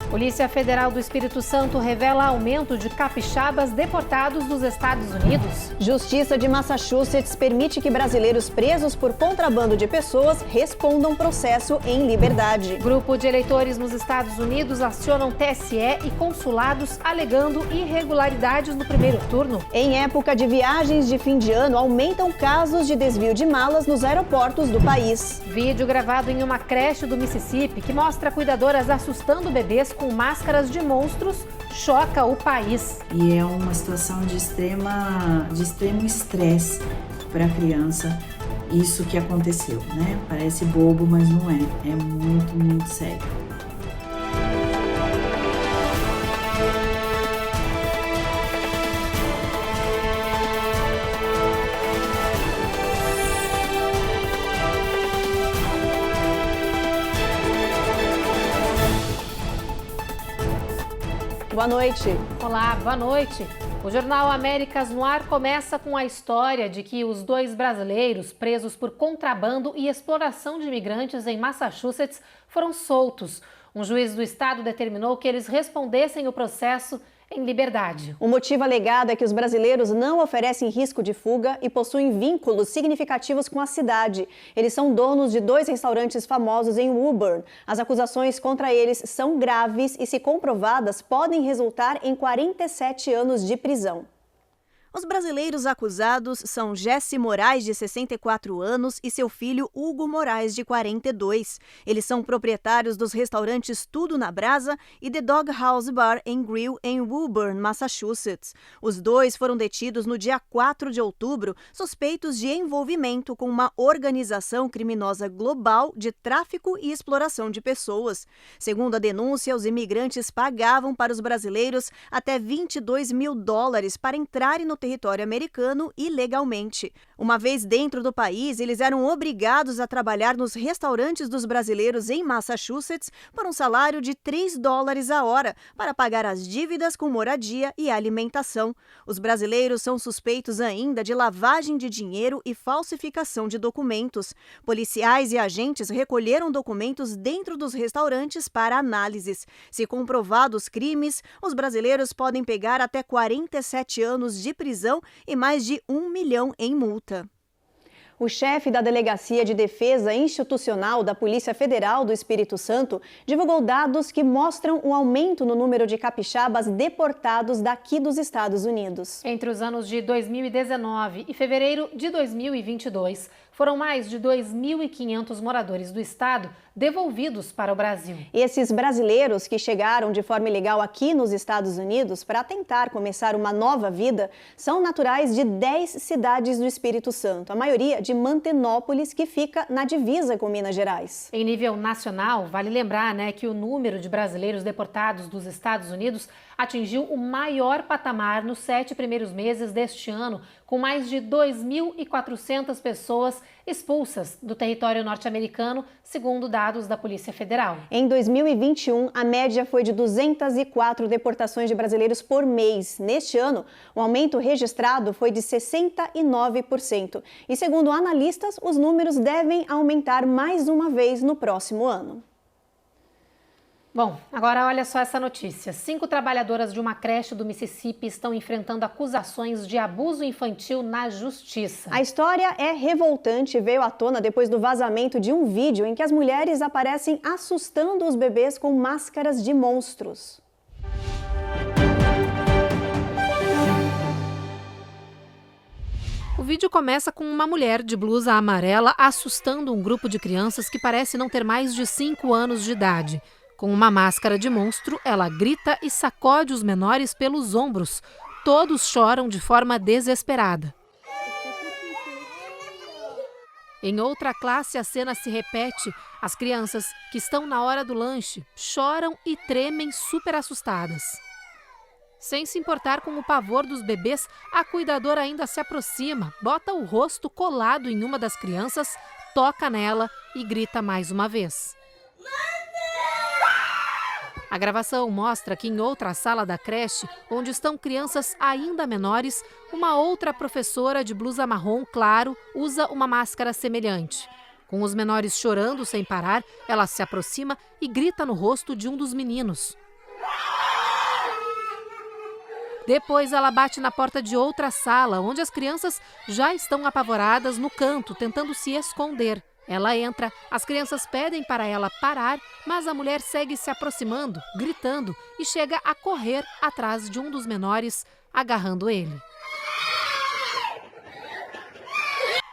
Polícia Federal do Espírito Santo revela aumento de capixabas deportados dos Estados Unidos. Justiça de Massachusetts permite que brasileiros presos por contrabando de pessoas respondam processo em liberdade. Grupo de eleitores nos Estados Unidos acionam TSE e consulados alegando irregularidades no primeiro turno. Em época de viagens de fim de ano, aumentam casos de desvio de malas nos aeroportos do país. Vídeo gravado em uma creche do Mississippi que mostra cuidadoras assustando bebês com máscaras de monstros choca o país. E é uma situação de extremo estresse para a criança isso que aconteceu, né? Parece bobo, mas não é. É muito, muito sério. Boa noite. Olá, boa noite. O jornal Américas no Ar começa com a história de que os 2 brasileiros presos por contrabando e exploração de imigrantes em Massachusetts foram soltos. Um juiz do estado determinou que eles respondessem o processo em liberdade. O motivo alegado é que os brasileiros não oferecem risco de fuga e possuem vínculos significativos com a cidade. Eles são donos de 2 restaurantes famosos em Woburn. As acusações contra eles são graves e, se comprovadas, podem resultar em 47 anos de prisão. Os brasileiros acusados são Jesse Moraes, de 64 anos, e seu filho Hugo Moraes, de 42. Eles são proprietários dos restaurantes Tudo na Brasa e The Dog House Bar and Grill em Woburn, Massachusetts. Os 2 foram detidos no dia 4 de outubro, suspeitos de envolvimento com uma organização criminosa global de tráfico e exploração de pessoas. Segundo a denúncia, os imigrantes pagavam para os brasileiros até $22 mil para entrarem no território americano ilegalmente. Uma vez dentro do país, eles eram obrigados a trabalhar nos restaurantes dos brasileiros em Massachusetts por um salário de $3 a hora para pagar as dívidas com moradia e alimentação. Os brasileiros são suspeitos ainda de lavagem de dinheiro e falsificação de documentos. Policiais e agentes recolheram documentos dentro dos restaurantes para análises. Se comprovados crimes, os brasileiros podem pegar até 47 anos de prisão e mais de R$1 milhão em multa. O chefe da Delegacia de Defesa Institucional da Polícia Federal do Espírito Santo divulgou dados que mostram um aumento no número de capixabas deportados daqui dos Estados Unidos. Entre os anos de 2019 e fevereiro de 2022, foram mais de 2.500 moradores do estado devolvidos para o Brasil. Esses brasileiros que chegaram de forma ilegal aqui nos Estados Unidos para tentar começar uma nova vida são naturais de 10 cidades do Espírito Santo, a maioria de Mantenópolis, que fica na divisa com Minas Gerais. Em nível nacional, vale lembrar, que o número de brasileiros deportados dos Estados Unidos atingiu o maior patamar nos 7 primeiros meses deste ano, com mais de 2.400 pessoas expulsas do território norte-americano, segundo dados da Polícia Federal. Em 2021, a média foi de 204 deportações de brasileiros por mês. Neste ano, o aumento registrado foi de 69%. E, segundo analistas, os números devem aumentar mais uma vez no próximo ano. Bom, agora olha só essa notícia. 5 trabalhadoras de uma creche do Mississippi estão enfrentando acusações de abuso infantil na justiça. A história é revoltante e veio à tona depois do vazamento de um vídeo em que as mulheres aparecem assustando os bebês com máscaras de monstros. O vídeo começa com uma mulher de blusa amarela assustando um grupo de crianças que parece não ter mais de 5 anos de idade. Com uma máscara de monstro, ela grita e sacode os menores pelos ombros. Todos choram de forma desesperada. Em outra classe, a cena se repete. As crianças, que estão na hora do lanche, choram e tremem super assustadas. Sem se importar com o pavor dos bebês, a cuidadora ainda se aproxima, bota o rosto colado em uma das crianças, toca nela e grita mais uma vez. A gravação mostra que em outra sala da creche, onde estão crianças ainda menores, uma outra professora de blusa marrom claro usa uma máscara semelhante. Com os menores chorando sem parar, ela se aproxima e grita no rosto de um dos meninos. Depois ela bate na porta de outra sala, onde as crianças já estão apavoradas no canto, tentando se esconder. Ela entra, as crianças pedem para ela parar, mas a mulher segue se aproximando, gritando e chega a correr atrás de um dos menores, agarrando ele.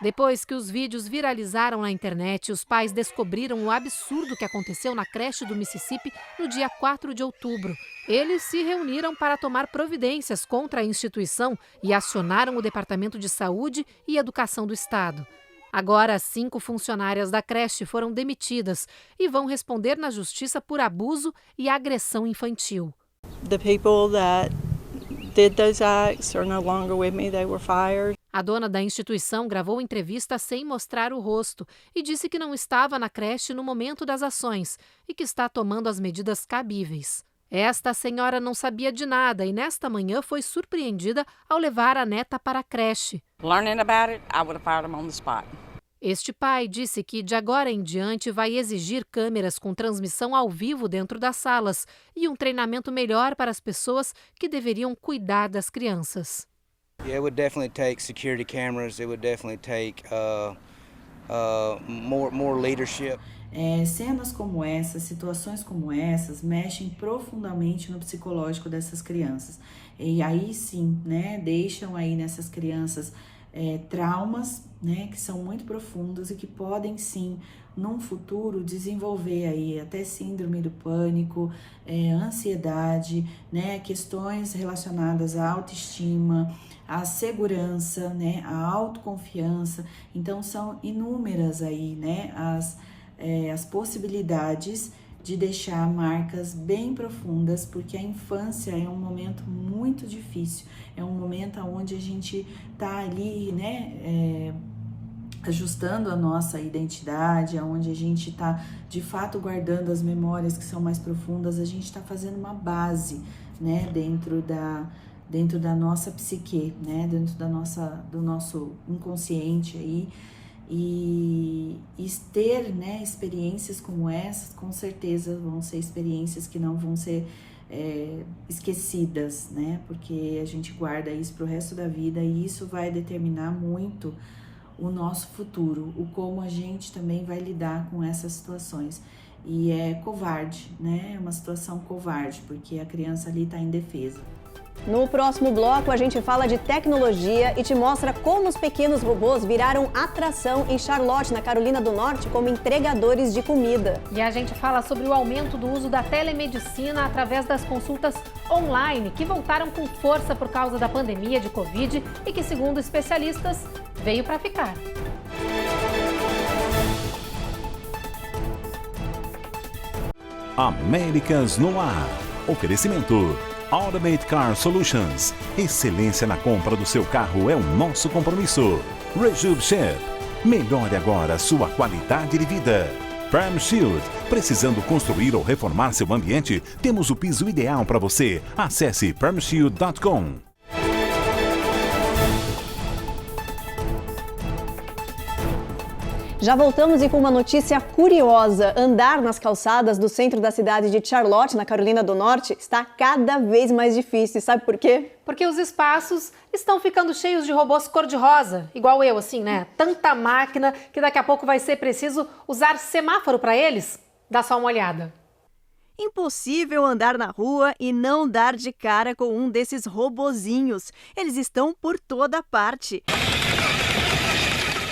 Depois que os vídeos viralizaram na internet, os pais descobriram o absurdo que aconteceu na creche do Mississippi no dia 4 de outubro. Eles se reuniram para tomar providências contra a instituição e acionaram o Departamento de Saúde e Educação do Estado. Agora, 5 funcionárias da creche foram demitidas e vão responder na justiça por abuso e agressão infantil. The people that did those acts are no longer with me. They were fired. A dona da instituição gravou entrevista sem mostrar o rosto e disse que não estava na creche no momento das ações e que está tomando as medidas cabíveis. Esta senhora não sabia de nada e nesta manhã foi surpreendida ao levar a neta para a creche. Learning about it, I would have fired him on the spot. Este pai disse que de agora em diante vai exigir câmeras com transmissão ao vivo dentro das salas e um treinamento melhor para as pessoas que deveriam cuidar das crianças. Yeah, it would definitely take security cameras. It would definitely take more leadership. Cenas como essas, situações como essas, mexem profundamente no psicológico dessas crianças. E aí sim, né, deixam aí nessas crianças traumas, né, que são muito profundos e que podem sim, num futuro, desenvolver aí até síndrome do pânico, ansiedade, né, questões relacionadas à autoestima, à segurança, né, à autoconfiança. Então são inúmeras aí, né, as possibilidades de deixar marcas bem profundas, porque a infância é um momento muito difícil, é um momento onde a gente está ali, né, ajustando a nossa identidade, onde a gente está de fato guardando as memórias que são mais profundas, a gente está fazendo uma base, né, dentro da nossa psique, né, dentro do nosso inconsciente aí. E ter, né, experiências como essas, com certeza vão ser experiências que não vão ser esquecidas, né, porque a gente guarda isso para o resto da vida e isso vai determinar muito o nosso futuro, o como a gente também vai lidar com essas situações. E é covarde, né, é uma situação covarde, porque a criança ali está indefesa. No próximo bloco, a gente fala de tecnologia e te mostra como os pequenos robôs viraram atração em Charlotte, na Carolina do Norte, como entregadores de comida. E a gente fala sobre o aumento do uso da telemedicina através das consultas online, que voltaram com força por causa da pandemia de Covid e que, segundo especialistas, veio para ficar. Américas no Ar. Oferecimento Automate Car Solutions. Excelência na compra do seu carro é o nosso compromisso. Rejub Chef. Melhore agora sua qualidade de vida. Perm Shield. Precisando construir ou reformar seu ambiente? Temos o piso ideal para você. Acesse permshield.com. Já voltamos e com uma notícia curiosa. Andar nas calçadas do centro da cidade de Charlotte, na Carolina do Norte, está cada vez mais difícil. Sabe por quê? Porque os espaços estão ficando cheios de robôs cor-de-rosa, igual eu, assim, né? Tanta máquina que daqui a pouco vai ser preciso usar semáforo para eles. Dá só uma olhada. Impossível andar na rua e não dar de cara com um desses robozinhos. Eles estão por toda parte.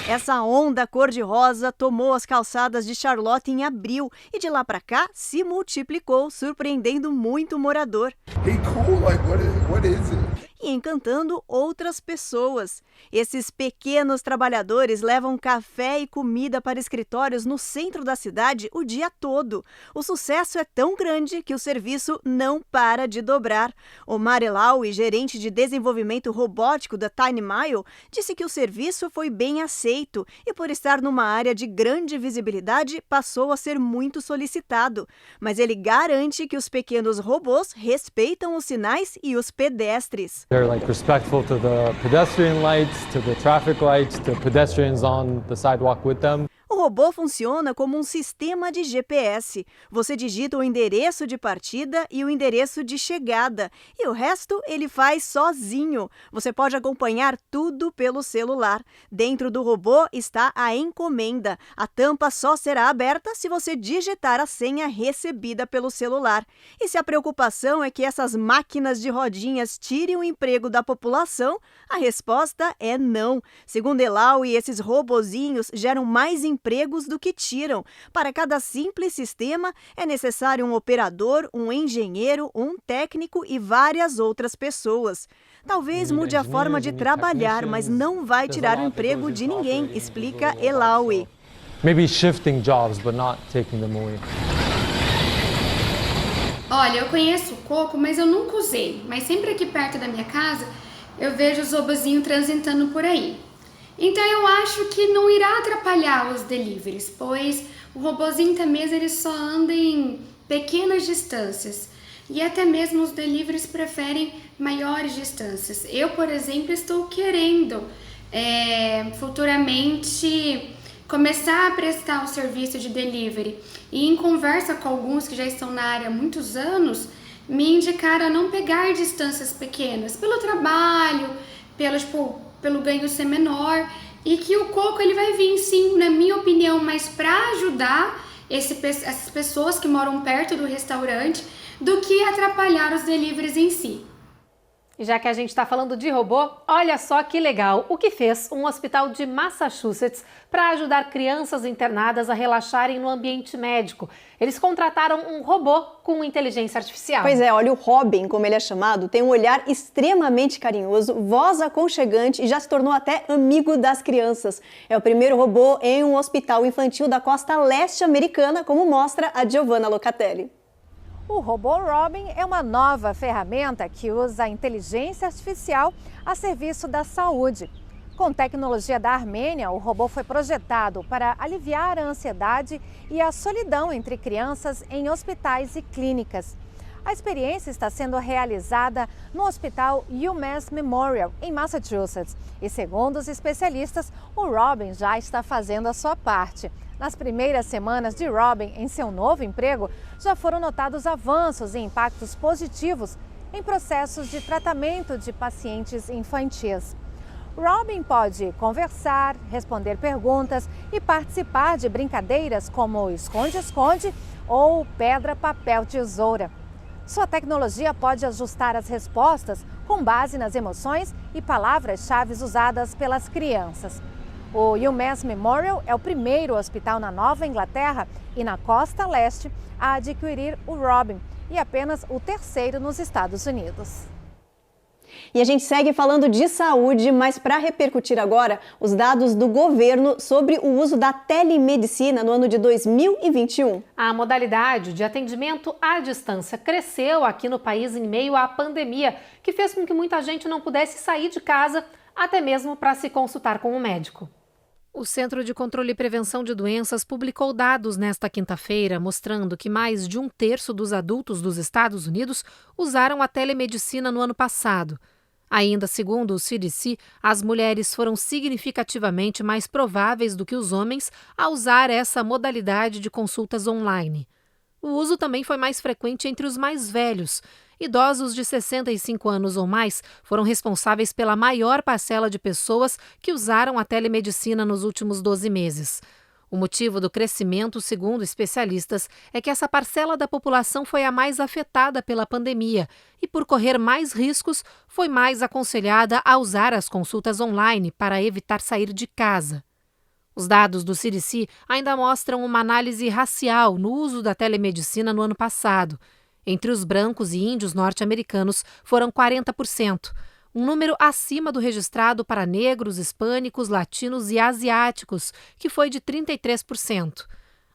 Essa onda cor-de-rosa tomou as calçadas de Charlotte em abril e de lá para cá se multiplicou, surpreendendo muito morador. Hey, cool. Like, what is it? E encantando outras pessoas. Esses pequenos trabalhadores levam café e comida para escritórios no centro da cidade o dia todo. O sucesso é tão grande que o serviço não para de dobrar. Omar Elawi, gerente de desenvolvimento robótico da Tiny Mile, disse que o serviço foi bem aceito e, por estar numa área de grande visibilidade, passou a ser muito solicitado. Mas ele garante que os pequenos robôs respeitam os sinais e os pedestres. They're like respectful to the pedestrian lights, to the traffic lights, to pedestrians on the sidewalk with them. O robô funciona como um sistema de GPS. Você digita o endereço de partida e o endereço de chegada, e o resto ele faz sozinho. Você pode acompanhar tudo pelo celular. Dentro do robô está a encomenda. A tampa só será aberta se você digitar a senha recebida pelo celular. E se a preocupação é que essas máquinas de rodinhas tirem o emprego da população, a resposta é não. Segundo Elaui, esses robozinhos geram mais empregos do que tiram. Para cada simples sistema, é necessário um operador, um engenheiro, um técnico e várias outras pessoas. Talvez mude a forma de trabalhar, mas não vai tirar o emprego de ninguém, explica Elaui. Maybe shifting jobs, but not taking them away. Olha, eu conheço o Coco, mas eu nunca usei. Mas sempre aqui perto da minha casa, eu vejo os robozinhos transitando por aí. Então eu acho que não irá atrapalhar os deliveries, pois o robozinho também ele só anda em pequenas distâncias. E até mesmo os deliveries preferem maiores distâncias. Eu, por exemplo, estou querendo futuramente começar a prestar um serviço de delivery. E em conversa com alguns que já estão na área há muitos anos, me indicaram a não pegar distâncias pequenas, pelo trabalho, pelo ganho ser menor, e que o Coco ele vai vir sim, na minha opinião, mas para ajudar essas pessoas que moram perto do restaurante, do que atrapalhar os deliveries em si. E já que a gente está falando de robô, olha só que legal o que fez um hospital de Massachusetts para ajudar crianças internadas a relaxarem no ambiente médico. Eles contrataram um robô com inteligência artificial. Pois é, olha, o Robin, como ele é chamado, tem um olhar extremamente carinhoso, voz aconchegante e já se tornou até amigo das crianças. É o primeiro robô em um hospital infantil da costa leste americana, como mostra a Giovanna Locatelli. O robô Robin é uma nova ferramenta que usa a inteligência artificial a serviço da saúde. Com tecnologia da Armênia, o robô foi projetado para aliviar a ansiedade e a solidão entre crianças em hospitais e clínicas. A experiência está sendo realizada no Hospital UMass Memorial, em Massachusetts. E segundo os especialistas, o Robin já está fazendo a sua parte. Nas primeiras semanas de Robin em seu novo emprego, já foram notados avanços e impactos positivos em processos de tratamento de pacientes infantis. Robin pode conversar, responder perguntas e participar de brincadeiras como esconde-esconde ou pedra, papel, tesoura. Sua tecnologia pode ajustar as respostas com base nas emoções e palavras-chave usadas pelas crianças. O UMass Memorial é o primeiro hospital na Nova Inglaterra e na costa leste a adquirir o Robin e apenas o terceiro nos Estados Unidos. E a gente segue falando de saúde, mas para repercutir agora os dados do governo sobre o uso da telemedicina no ano de 2021. A modalidade de atendimento à distância cresceu aqui no país em meio à pandemia, que fez com que muita gente não pudesse sair de casa, até mesmo para se consultar com um médico. O Centro de Controle e Prevenção de Doenças publicou dados nesta quinta-feira mostrando que mais de 1/3 dos adultos dos Estados Unidos usaram a telemedicina no ano passado. Ainda segundo o CDC, as mulheres foram significativamente mais prováveis do que os homens a usar essa modalidade de consultas online. O uso também foi mais frequente entre os mais velhos. Idosos de 65 anos ou mais foram responsáveis pela maior parcela de pessoas que usaram a telemedicina nos últimos 12 meses. O motivo do crescimento, segundo especialistas, é que essa parcela da população foi a mais afetada pela pandemia e, por correr mais riscos, foi mais aconselhada a usar as consultas online para evitar sair de casa. Os dados do CDC ainda mostram uma análise racial no uso da telemedicina no ano passado. Entre os brancos e índios norte-americanos foram 40%, um número acima do registrado para negros, hispânicos, latinos e asiáticos, que foi de 33%.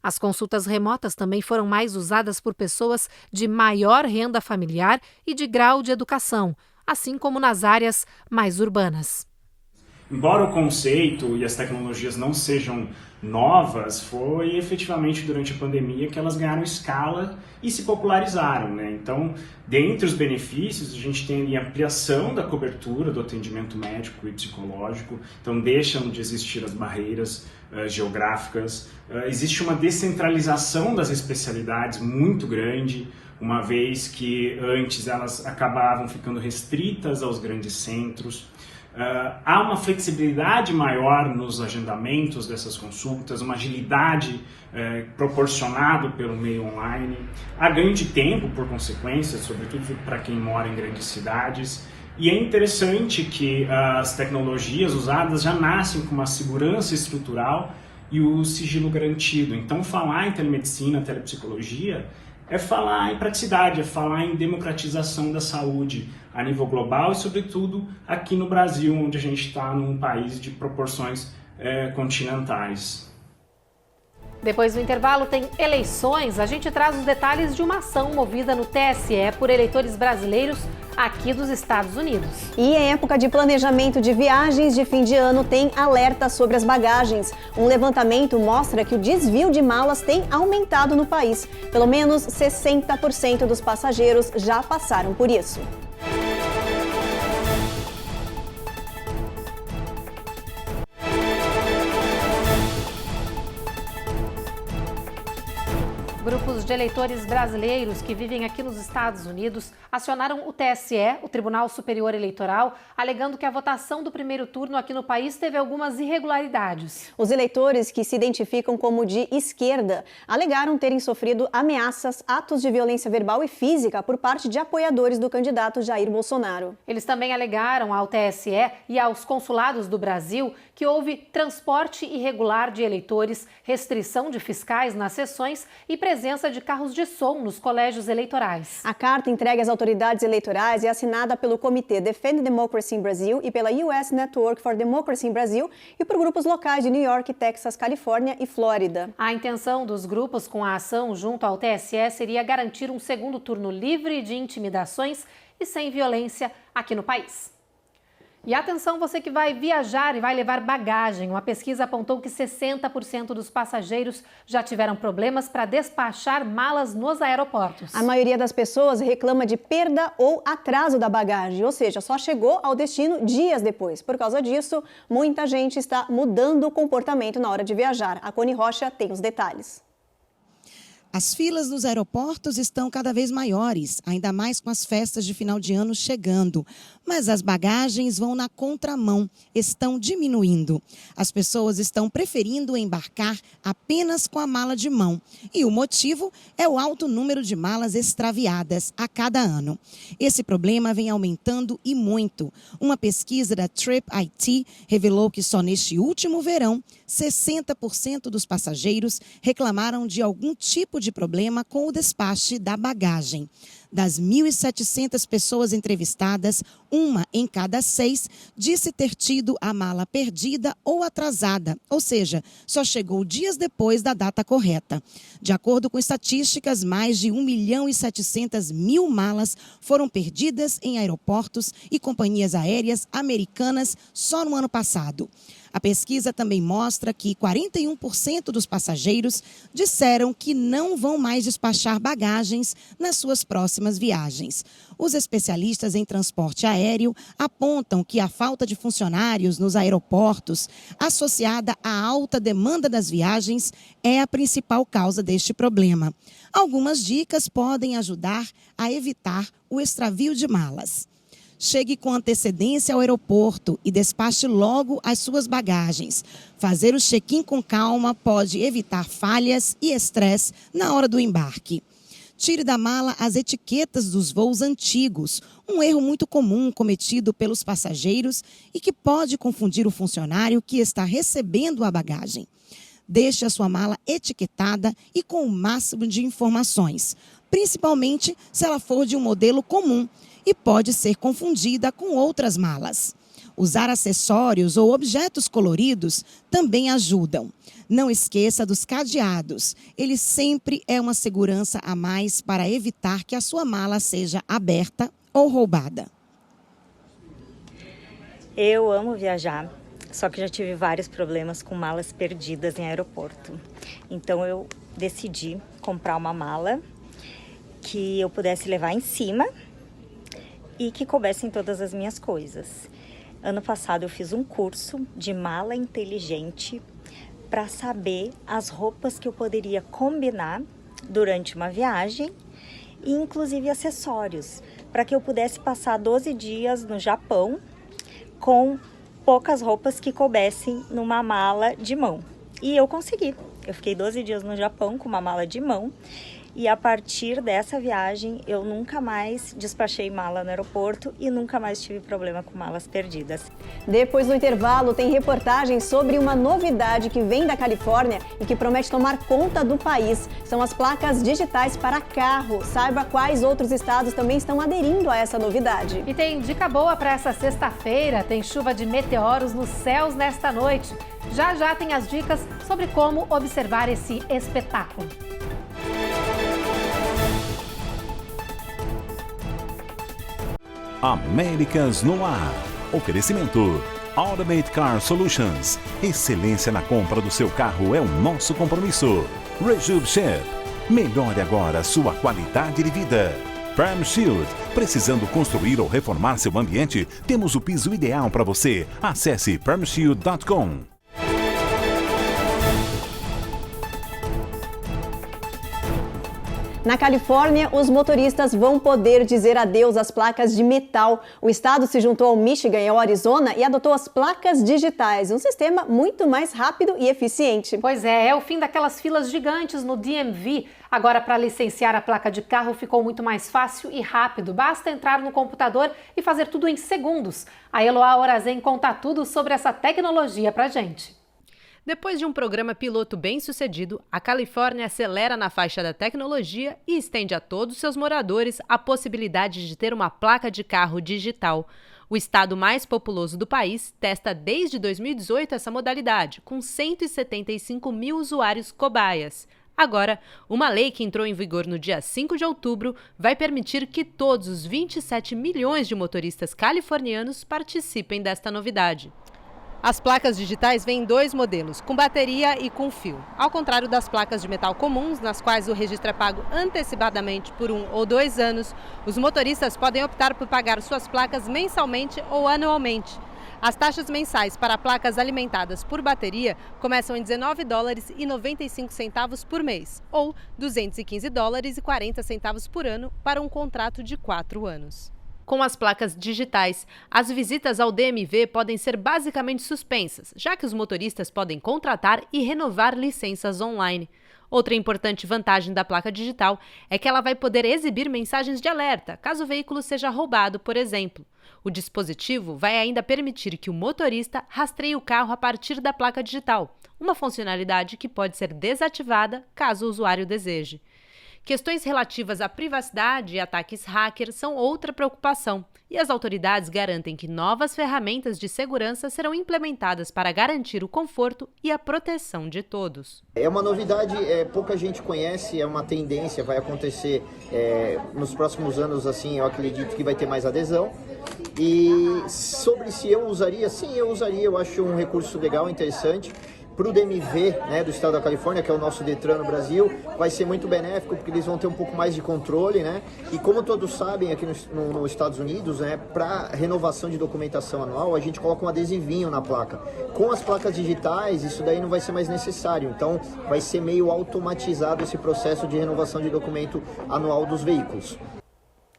As consultas remotas também foram mais usadas por pessoas de maior renda familiar e de grau de educação, assim como nas áreas mais urbanas. Embora o conceito e as tecnologias não sejam novas, foi efetivamente durante a pandemia que elas ganharam escala e se popularizaram, né? Então, dentre os benefícios, a gente tem a ampliação da cobertura do atendimento médico e psicológico, então deixam de existir as barreiras geográficas, existe uma descentralização das especialidades muito grande, uma vez que antes elas acabavam ficando restritas aos grandes centros. Há uma flexibilidade maior nos agendamentos dessas consultas, uma agilidade proporcionada pelo meio online. Há ganho de tempo, por consequência, sobretudo para quem mora em grandes cidades. E é interessante que as tecnologias usadas já nascem com uma segurança estrutural e o sigilo garantido. Então, falar em telemedicina, telepsicologia, é falar em praticidade, é falar em democratização da saúde a nível global e, sobretudo, aqui no Brasil, onde a gente está num país de proporções continentais. Depois do intervalo tem eleições. A gente traz os detalhes de uma ação movida no TSE por eleitores brasileiros aqui dos Estados Unidos. E em época de planejamento de viagens de fim de ano tem alerta sobre as bagagens. Um levantamento mostra que o desvio de malas tem aumentado no país. Pelo menos 60% dos passageiros já passaram por isso. Grupos de eleitores brasileiros que vivem aqui nos Estados Unidos acionaram o TSE, o Tribunal Superior Eleitoral, alegando que a votação do primeiro turno aqui no país teve algumas irregularidades. Os eleitores, que se identificam como de esquerda, alegaram terem sofrido ameaças, atos de violência verbal e física por parte de apoiadores do candidato Jair Bolsonaro. Eles também alegaram ao TSE e aos consulados do Brasil que houve transporte irregular de eleitores, restrição de fiscais nas sessões e presença de carros de som nos colégios eleitorais. A carta entregue às autoridades eleitorais é assinada pelo Comitê Defend Democracy in Brazil e pela US Network for Democracy in Brazil e por grupos locais de New York, Texas, Califórnia e Flórida. A intenção dos grupos com a ação junto ao TSE seria garantir um segundo turno livre de intimidações e sem violência aqui no país. E atenção, você que vai viajar e vai levar bagagem. Uma pesquisa apontou que 60% dos passageiros já tiveram problemas para despachar malas nos aeroportos. A maioria das pessoas reclama de perda ou atraso da bagagem, ou seja, só chegou ao destino dias depois. Por causa disso, muita gente está mudando o comportamento na hora de viajar. A Cone Rocha tem os detalhes. As filas nos aeroportos estão cada vez maiores, ainda mais com as festas de final de ano chegando. Mas as bagagens vão na contramão, estão diminuindo. As pessoas estão preferindo embarcar apenas com a mala de mão. E o motivo é o alto número de malas extraviadas a cada ano. Esse problema vem aumentando e muito. Uma pesquisa da Trip IT revelou que só neste último verão, 60% dos passageiros reclamaram de algum tipo de problema com o despache da bagagem. Das 1.700 pessoas entrevistadas, 1 em cada 6 disse ter tido a mala perdida ou atrasada, ou seja, só chegou dias depois da data correta. De acordo com estatísticas, mais de 1.700.000 malas foram perdidas em aeroportos e companhias aéreas americanas só no ano passado. A pesquisa também mostra que 41% dos passageiros disseram que não vão mais despachar bagagens nas suas próximas viagens. Os especialistas em transporte aéreo apontam que a falta de funcionários nos aeroportos, associada à alta demanda das viagens, é a principal causa deste problema. Algumas dicas podem ajudar a evitar o extravio de malas. Chegue com antecedência ao aeroporto e despache logo as suas bagagens. Fazer o check-in com calma pode evitar falhas e estresse na hora do embarque. Tire da mala as etiquetas dos voos antigos, um erro muito comum cometido pelos passageiros e que pode confundir o funcionário que está recebendo a bagagem. Deixe a sua mala etiquetada e com o máximo de informações, principalmente se ela for de um modelo comum e pode ser confundida com outras malas. Usar acessórios ou objetos coloridos também ajudam. Não esqueça dos cadeados. Ele sempre é uma segurança a mais para evitar que a sua mala seja aberta ou roubada. Eu amo viajar Só que já tive vários problemas com malas perdidas em aeroporto. Então eu decidi comprar uma mala que eu pudesse levar em cima e que coubesse em todas as minhas coisas. Ano passado eu fiz um curso de mala inteligente para saber as roupas que eu poderia combinar durante uma viagem e inclusive acessórios, para que eu pudesse passar 12 dias no Japão com poucas roupas que coubessem numa mala de mão. E eu consegui. Eu fiquei 12 dias no Japão com uma mala de mão e a partir dessa viagem eu nunca mais despachei mala no aeroporto e nunca mais tive problema com malas perdidas. Depois do intervalo, tem reportagem sobre uma novidade que vem da Califórnia e que promete tomar conta do país. São as placas digitais para carro. Saiba quais outros estados também estão aderindo a essa novidade. E tem dica boa para essa sexta-feira. Tem chuva de meteoros nos céus nesta noite. Já já tem as dicas sobre como observar esse espetáculo. Américas no ar. Oferecimento Automate Car Solutions. Excelência na compra do seu carro é o nosso compromisso. Rejub Shep. Melhore agora sua qualidade de vida. Perm Shield. Precisando construir ou reformar seu ambiente? Temos o piso ideal para você. Acesse permshield.com. Na Califórnia, os motoristas vão poder dizer adeus às placas de metal. O estado se juntou ao Michigan e ao Arizona e adotou as placas digitais, um sistema muito mais rápido e eficiente. Pois é o fim daquelas filas gigantes no DMV. Agora, para licenciar a placa de carro ficou muito mais fácil e rápido. Basta entrar no computador e fazer tudo em segundos. A Eloá Orazen conta tudo sobre essa tecnologia pra gente. Depois de um programa piloto bem-sucedido, a Califórnia acelera na faixa da tecnologia e estende a todos seus moradores a possibilidade de ter uma placa de carro digital. O estado mais populoso do país testa desde 2018 essa modalidade, com 175 mil usuários cobaias. Agora, uma lei que entrou em vigor no dia 5 de outubro vai permitir que todos os 27 milhões de motoristas californianos participem desta novidade. As placas digitais vêm em dois modelos, com bateria e com fio. Ao contrário das placas de metal comuns, nas quais o registro é pago antecipadamente por 1 ou 2 anos, os motoristas podem optar por pagar suas placas mensalmente ou anualmente. As taxas mensais para placas alimentadas por bateria começam em $19,95 por mês, ou $215,40 por ano para um contrato de 4 anos. Com as placas digitais, as visitas ao DMV podem ser basicamente suspensas, já que os motoristas podem contratar e renovar licenças online. Outra importante vantagem da placa digital é que ela vai poder exibir mensagens de alerta, caso o veículo seja roubado, por exemplo. O dispositivo vai ainda permitir que o motorista rastreie o carro a partir da placa digital, uma funcionalidade que pode ser desativada caso o usuário deseje. Questões relativas à privacidade e ataques hacker são outra preocupação, e as autoridades garantem que novas ferramentas de segurança serão implementadas para garantir o conforto e a proteção de todos. É uma novidade, pouca gente conhece, é uma tendência, vai acontecer nos próximos anos, assim, eu acredito que vai ter mais adesão. E sobre se eu usaria, sim, eu usaria, eu acho um recurso legal, interessante. Para o DMV, do estado da Califórnia, que é o nosso Detran no Brasil, vai ser muito benéfico, porque eles vão ter um pouco mais de controle, E como todos sabem, aqui nos Estados Unidos, para renovação de documentação anual, a gente coloca um adesivinho na placa. Com as placas digitais, isso daí não vai ser mais necessário, então vai ser meio automatizado esse processo de renovação de documento anual dos veículos.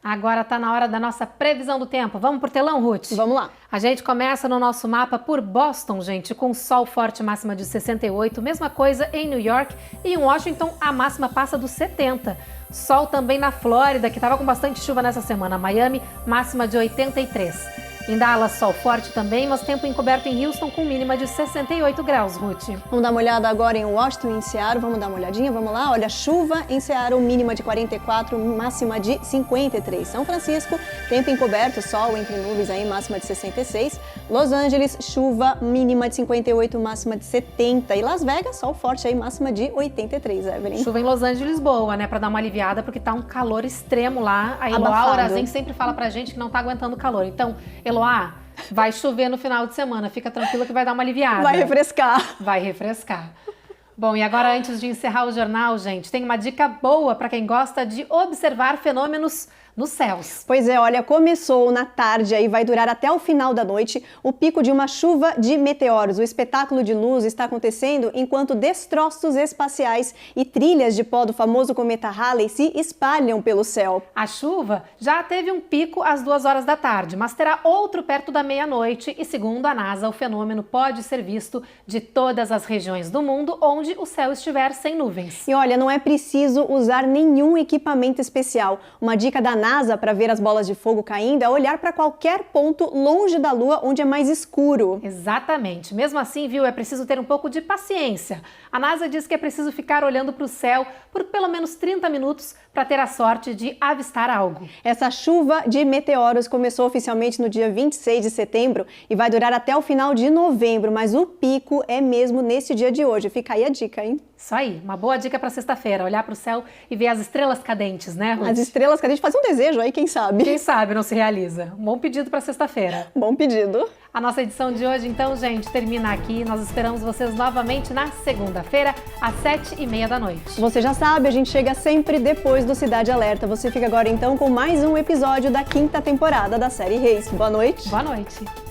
Agora está na hora da nossa previsão do tempo. Vamos pro telão, Ruth? Vamos lá. A gente começa no nosso mapa por Boston, gente, com sol forte, máxima de 68. Mesma coisa em New York e em Washington, a máxima passa dos 70. Sol também na Flórida, que estava com bastante chuva nessa semana. Miami, máxima de 83. Em Dallas, sol forte também, mas tempo encoberto em Houston com mínima de 68 graus, Ruth. Vamos dar uma olhada agora em Washington e em Seattle, vamos dar uma olhadinha, vamos lá. Olha, chuva em Seattle, mínima de 44, máxima de 53. São Francisco, tempo encoberto, sol entre nuvens aí, máxima de 66. Los Angeles, chuva, mínima de 58, máxima de 70. E Las Vegas, sol forte aí, máxima de 83, Evelyn. Chuva em Los Angeles boa, né, pra dar uma aliviada, porque tá um calor extremo lá. A Eloá Orazen sempre fala pra gente que não tá aguentando calor. Então, Eloá, Eloá, vai chover no final de semana. Fica tranquila que vai dar uma aliviada. Vai refrescar. Vai refrescar. Bom, e agora antes de encerrar o jornal, gente, tem uma dica boa para quem gosta de observar fenômenos nos céus. Pois é, olha, começou na tarde e vai durar até o final da noite o pico de uma chuva de meteoros. O espetáculo de luz está acontecendo enquanto destroços espaciais e trilhas de pó do famoso cometa Halley se espalham pelo céu. A chuva já teve um pico às 2 horas da tarde, mas terá outro perto da meia-noite e, segundo a NASA, o fenômeno pode ser visto de todas as regiões do mundo onde o céu estiver sem nuvens. E olha, não é preciso usar nenhum equipamento especial. Uma dica da NASA para ver as bolas de fogo caindo é olhar para qualquer ponto longe da Lua onde é mais escuro. Exatamente. Mesmo assim, viu, é preciso ter um pouco de paciência. A NASA diz que é preciso ficar olhando para o céu por pelo menos 30 minutos para ter a sorte de avistar algo. Essa chuva de meteoros começou oficialmente no dia 26 de setembro e vai durar até o final de novembro, mas o pico é mesmo nesse dia de hoje. Fica aí a dica, hein? Isso aí, uma boa dica para sexta-feira, olhar para o céu e ver as estrelas cadentes, né, Ruth? As estrelas cadentes, fazer um desejo aí, quem sabe? Quem sabe não se realiza. Um bom pedido para sexta-feira. Bom pedido. A nossa edição de hoje, então, gente, termina aqui. Nós esperamos vocês novamente na segunda-feira, às 7h30 da noite. Você já sabe, a gente chega sempre depois do Cidade Alerta. Você fica agora, então, com mais um episódio da 5ª temporada da série Reis. Boa noite. Boa noite.